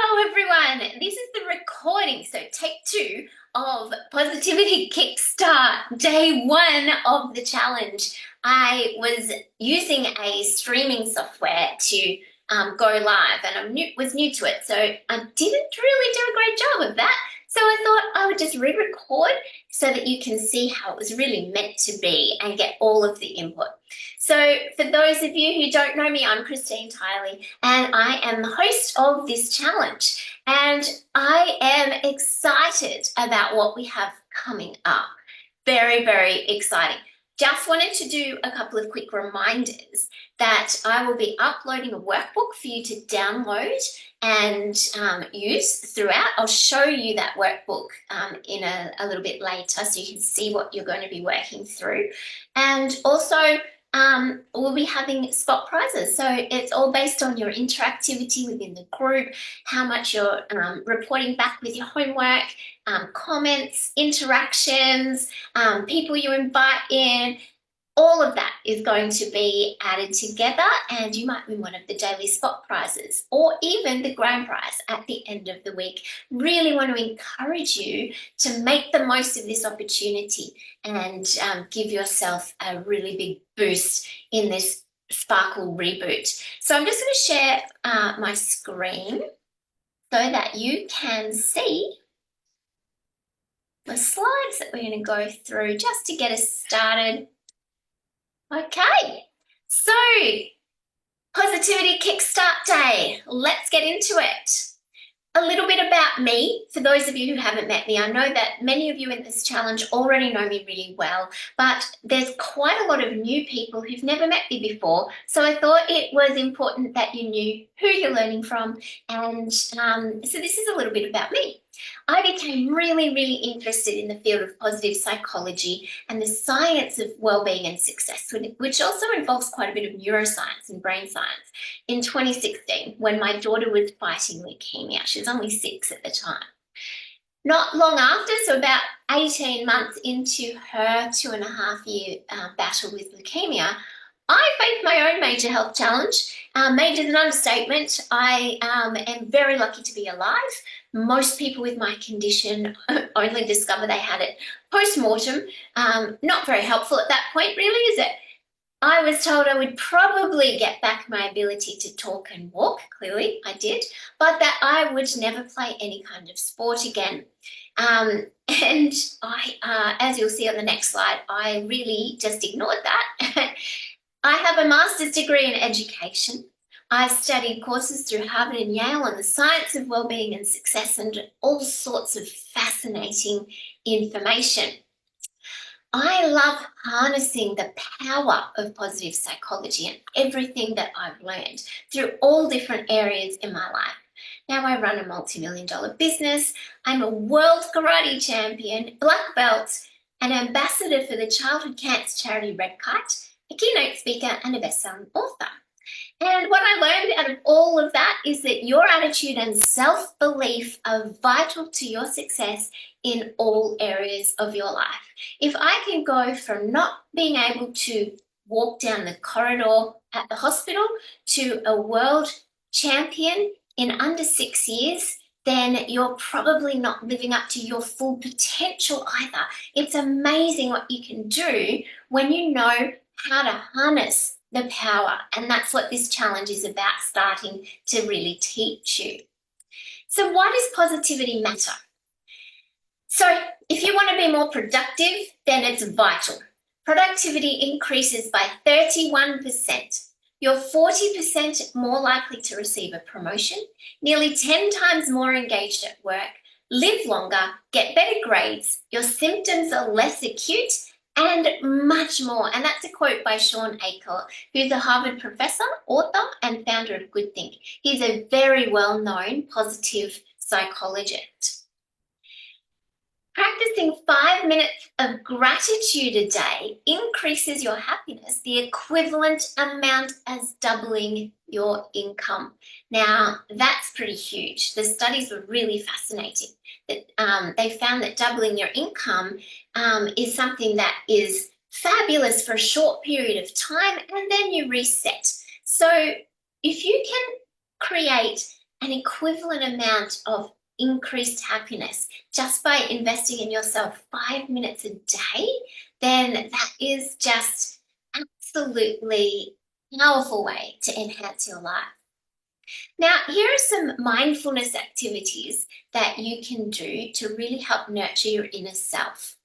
Hello everyone, this is the recording, so take 2 of Positivity Kickstart, day 1 of the challenge. I was using a streaming software to go live and I was new to it, so I didn't really do a great job of that. So I thought I would just re-record so that you can see how it was really meant to be and get all of the input. So for those of you who don't know me, I'm Christine Tylee and I am the host of this challenge. And I am excited about what we have coming up. Very, very exciting. Just wanted to do a couple of quick reminders that I will be uploading a workbook for you to download and use throughout. I'll show you that workbook in a little bit later so you can see what you're going to be working through. And also, we'll be having spot prizes. So it's all based on your interactivity within the group, how much you're reporting back with your homework, comments, interactions, people you invite in. All of that is going to be added together and you might win one of the daily spot prizes or even the grand prize at the end of the week. Really want to encourage you to make the most of this opportunity and give yourself a really big boost in this Sparkle reboot. So I'm just going to share my screen so that you can see the slides that we're going to go through just to get us started. Okay, so Positivity Kickstart Day. Let's get into it. A little bit about me, for those of you who haven't met me. I know that many of you in this challenge already know me really well, but there's quite a lot of new people who've never met me before. So I thought it was important that you knew who you're learning from. And so this is a little bit about me. I became really, really interested in the field of positive psychology and the science of well-being and success, which also involves quite a bit of neuroscience and brain science, in 2016 when my daughter was fighting leukemia. She was only 6 at the time. Not long after, so about 18 months into her 2.5-year battle with leukemia, I faced my own major health challenge. Major is an understatement. I am very lucky to be alive. Most people with my condition only discover they had it post-mortem. Not very helpful at that point, really, is it? I was told I would probably get back my ability to talk and walk. Clearly, I did, but that I would never play any kind of sport again. And I, as you'll see on the next slide, I really just ignored that. I have a master's degree in education. I've studied courses through Harvard and Yale on the science of well-being and success and all sorts of fascinating information. I love harnessing the power of positive psychology and everything that I've learned through all different areas in my life. Now I run a multi-million-dollar business. I'm a world karate champion, black belt, an ambassador for the childhood cancer charity Red Kite, a keynote speaker and a best-selling author. And what I learned out of all of that is that your attitude and self-belief are vital to your success in all areas of your life. If I can go from not being able to walk down the corridor at the hospital to a world champion in under 6 years, then you're probably not living up to your full potential either. It's amazing what you can do when you know how to harness the power, and that's what this challenge is about, starting to really teach you. So why does positivity matter? So if you want to be more productive, then it's vital. Productivity increases by 31%. You're 40% more likely to receive a promotion, nearly 10 times more engaged at work, live longer, get better grades, your symptoms are less acute, and much more. And that's a quote by Shawn Achor, who's a Harvard professor, author, and founder of Good Think. He's a very well-known positive psychologist. Practicing 5 minutes of gratitude a day increases your happiness, the equivalent amount as doubling your income. Now, that's pretty huge. The studies were really fascinating. They found that doubling your income is something that is fabulous for a short period of time, and then you reset. So if you can create an equivalent amount of increased happiness just by investing in yourself 5 minutes a day, then that is just absolutely powerful way to enhance your life. Now, here are some mindfulness activities that you can do to really help nurture your inner self.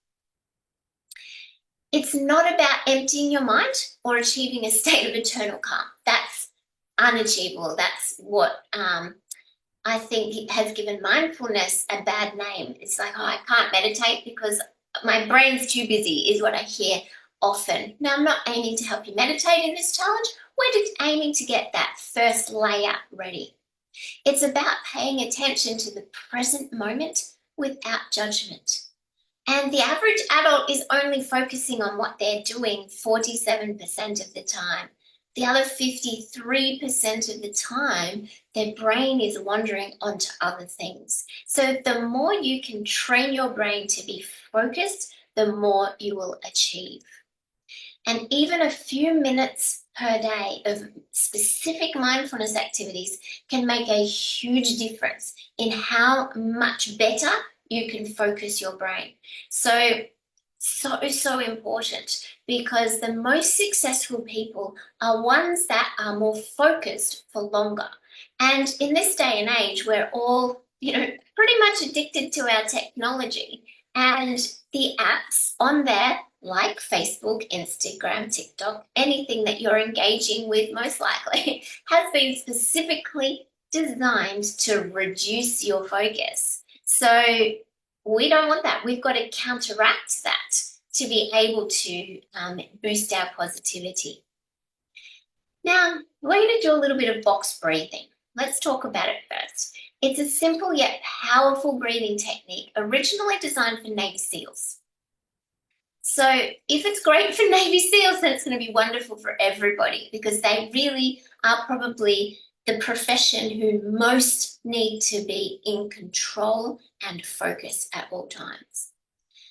It's not about emptying your mind or achieving a state of eternal calm. That's unachievable. That's what I think it has given mindfulness a bad name. It's like, oh, I can't meditate because my brain's too busy, is what I hear often. Now, I'm not aiming to help you meditate in this challenge. We're just aiming to get that first layer ready. It's about paying attention to the present moment without judgment. And the average adult is only focusing on what they're doing 47% of the time. The other 53% of the time, their brain is wandering onto other things. So the more you can train your brain to be focused, the more you will achieve. And even a few minutes per day of specific mindfulness activities can make a huge difference in how much better you can focus your brain. So important, because the most successful people are ones that are more focused for longer. And in this day and age, we're all, pretty much addicted to our technology, and the apps on there, like Facebook, Instagram, TikTok, anything that you're engaging with most likely, has been specifically designed to reduce your focus. So we don't want that. We've got to counteract that to be able to boost our positivity. Now, we're going to do a little bit of box breathing. Let's talk about it first. It's a simple yet powerful breathing technique originally designed for Navy SEALs. So if it's great for Navy SEALs, then it's going to be wonderful for everybody, because they really are probably the profession who most need to be in control and focus at all times.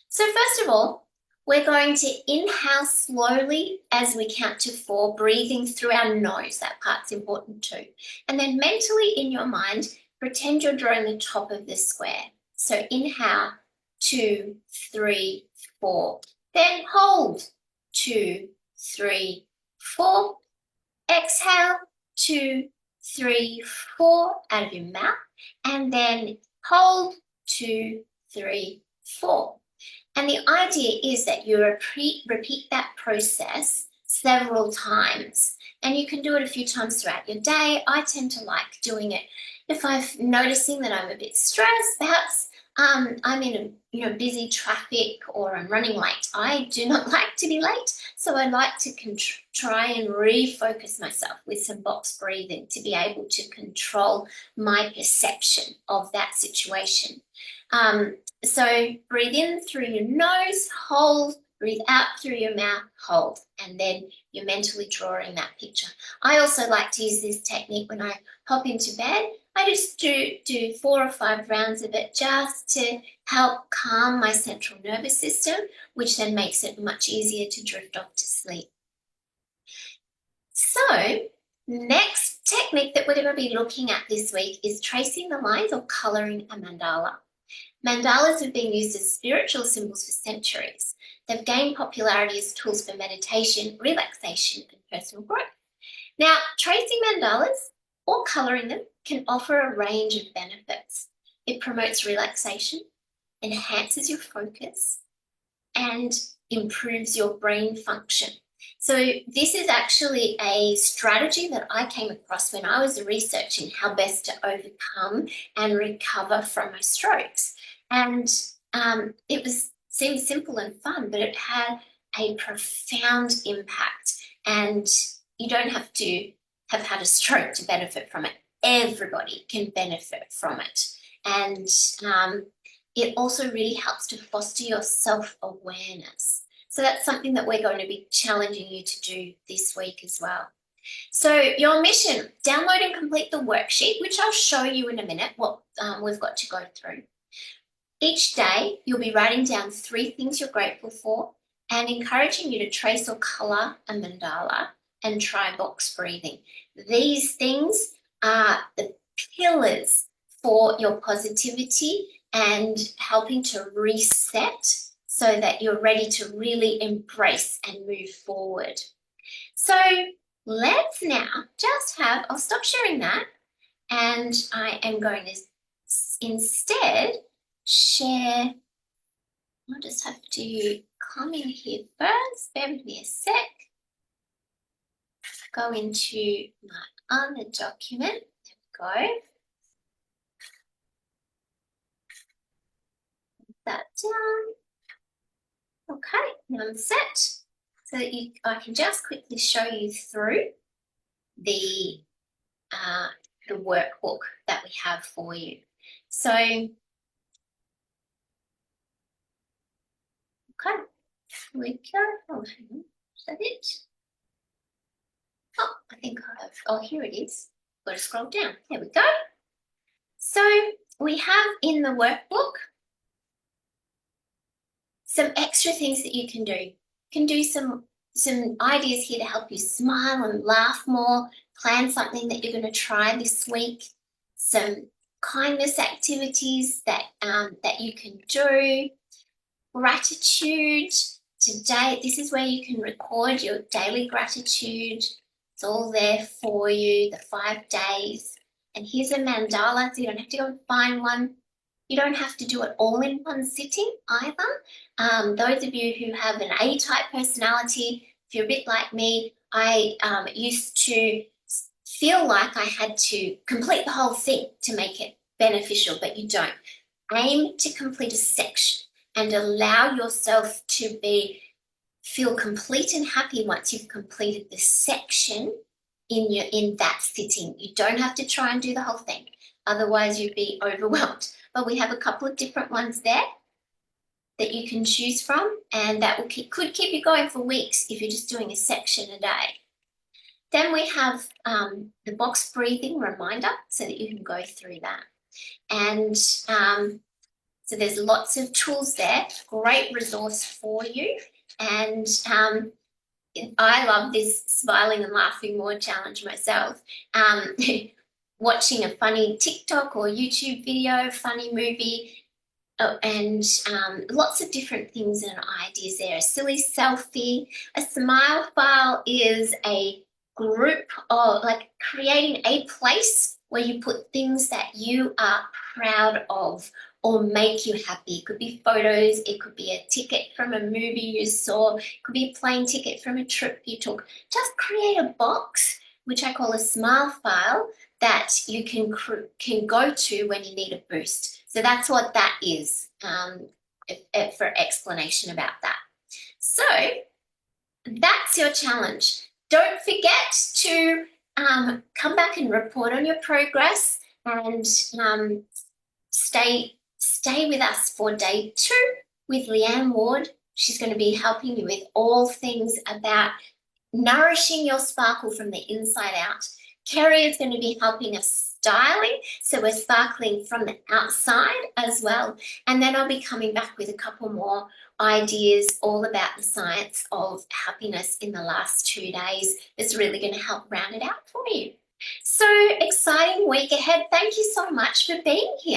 So first of all, we're going to inhale slowly as we count to 4, breathing through our nose. That part's important too. And then mentally in your mind, pretend you're drawing the top of the square. So inhale, 2, 3, 4. Then hold, 2, 3, 4. Exhale, 2, 3, 4 out of your mouth. And then hold, 2, 3, 4. And the idea is that you repeat that process several times. And you can do it a few times throughout your day. I tend to like doing it if I'm noticing that I'm a bit stressed. Perhaps I'm in busy traffic, or I'm running late. I do not like to be late, so I like to try and refocus myself with some box breathing to be able to control my perception of that situation. So breathe in through your nose, hold, breathe out through your mouth, hold, and then you're mentally drawing that picture. I also like to use this technique when I hop into bed. I just do 4 or 5 rounds of it just to help calm my central nervous system, which then makes it much easier to drift off to sleep. So, next technique that we're going to be looking at this week is tracing the lines or colouring a mandala. Mandalas have been used as spiritual symbols for centuries. They've gained popularity as tools for meditation, relaxation, and personal growth. Now, tracing mandalas or colouring them can offer a range of benefits. It promotes relaxation, enhances your focus, and improves your brain function. So this is actually a strategy that I came across when I was researching how best to overcome and recover from my strokes. And it seemed simple and fun, but it had a profound impact. And you don't have to have had a stroke to benefit from it. Everybody can benefit from it. And it also really helps to foster your self-awareness. So that's something that we're going to be challenging you to do this week as well. So your mission, download and complete the worksheet, which I'll show you in a minute what we've got to go through. Each day, you'll be writing down 3 things you're grateful for and encouraging you to trace or colour a mandala and try box breathing. These things are the pillar pillars for your positivity and helping to reset so that you're ready to really embrace and move forward. So let's now just I'll stop sharing that, and I am going to instead share. I'll just have to come in here first. Bear with me a sec. Go into my other document. There we go. Put that down. Okay, now I'm set. So that I can just quickly show you through the workbook that we have for you. So, okay, here we go. Oh, hang on. Is that it? Oh, I think I have. Oh, here it is. Got to scroll down. There we go. So we have in the workbook some extra things that you can do. You can do some ideas here to help you smile and laugh more, plan something that you're going to try this week, some kindness activities that you can do, gratitude. Today, this is where you can record your daily gratitude. It's all there for you, the 5 days. And here's a mandala, so you don't have to go and find one. You don't have to do it all in one sitting either. Those of you who have an A-type personality, if you're a bit like me, I used to feel like I had to complete the whole thing to make it beneficial, but you don't. Aim to complete a section and allow yourself to feel complete and happy once you've completed the section in that sitting. You don't have to try and do the whole thing, otherwise you'd be overwhelmed. But we have a couple of different ones there that you can choose from, and that could keep you going for weeks if you're just doing a section a day. Then we have the box breathing reminder so that you can go through that. And so there's lots of tools there, great resource for you. And I love this smiling and laughing more challenge myself. Watching a funny TikTok or YouTube video, funny movie, and lots of different things and ideas there. A silly selfie. A smile file is a group of, like, creating a place where you put things that you are proud of or make you happy. It could be photos, it could be a ticket from a movie you saw, it could be a plane ticket from a trip you took. Just create a box, which I call a smile file, that you can go to when you need a boost. So that's what that is, for explanation about that. So that's your challenge. Don't forget to come back and report on your progress, and stay with us for day 2 with Leanne Ward. She's going to be helping you with all things about nourishing your sparkle from the inside out. Kerry is going to be helping us styling, so we're sparkling from the outside as well. And then I'll be coming back with a couple more ideas all about the science of happiness in the last 2 days. It's really going to help round it out for you. So exciting week ahead. Thank you so much for being here.